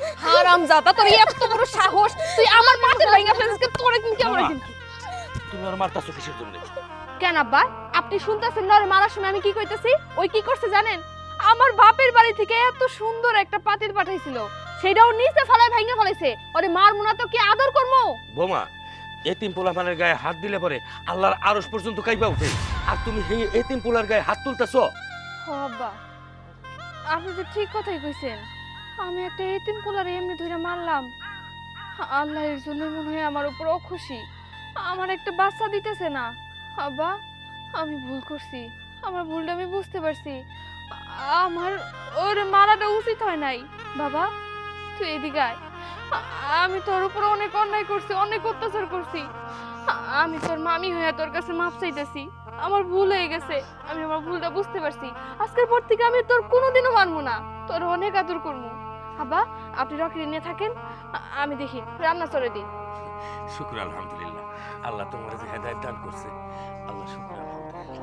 হারামজাদা, তোর এত বড় সাহস, তুই আমার পাতের ভাঙা ফেলছিস, তোরে কিন্তু কেমন মামা। কিন্তু। তুমি আর মারতাছো কিসের জন্য? কেন আব্বা, আপনি শুনতেছেন না ওরে মারার সময় আমি কি কইতাছি? ওই কি করছে জানেন? আমার বাপের বাড়ি থেকে এত সুন্দর একটা পাতিল পাঠাইছিল, সেটাও নিচে ফেলায় ভাঙা ফেলাইছে। ওরে মার মুনা তো কি আদর করবো? বোমা, এতিম পোলাপানের গায়ে হাত দিলে পরে আল্লাহর আরশ পর্যন্ত কাইবা উঠে, আর তুমি এই এতিম পোলার গায়ে হাত তুলতাছো। ও আব্বা, আপনি তো ঠিক কথাই কইছেন। আমি একটা এতিম পোলারে এমনি ধরে মারলাম। আল্লাহ এর জন্য মনে হয় আমার উপর অখুশি, আমার একটা বাচ্চা দিতেছে না। আব্বা, আমি ভুল করছি, আমার ভুলটা আমি বুঝতে পারছি। আমার ওরে মারাটা উচিত হয় নাই। বাবা, তুই এদিকে আয়। আমি তোর উপর অনেক অন্যায় করছি, অনেক অত্যাচার করছি। আমি তোর মামি হয়ে তোর কাছে মাপ চাইতেছি। আমার ভুল হয়ে গেছে, আমি আমার ভুলটা বুঝতে পারছি। আজকের পর থেকে আমি তোর কোনোদিনও মানবো না, তোর অনেক আদর করবো। আব্বা, আপনি রকি নিয়ে থাকেন, আমি দেখি রান্না চলে দিই। শুকর আলহামদুলিল্লাহ, আল্লাহ তোমার যে হেদায়েত দান করছে। আল্লাহ শুকর আলহামদুলিল্লাহ।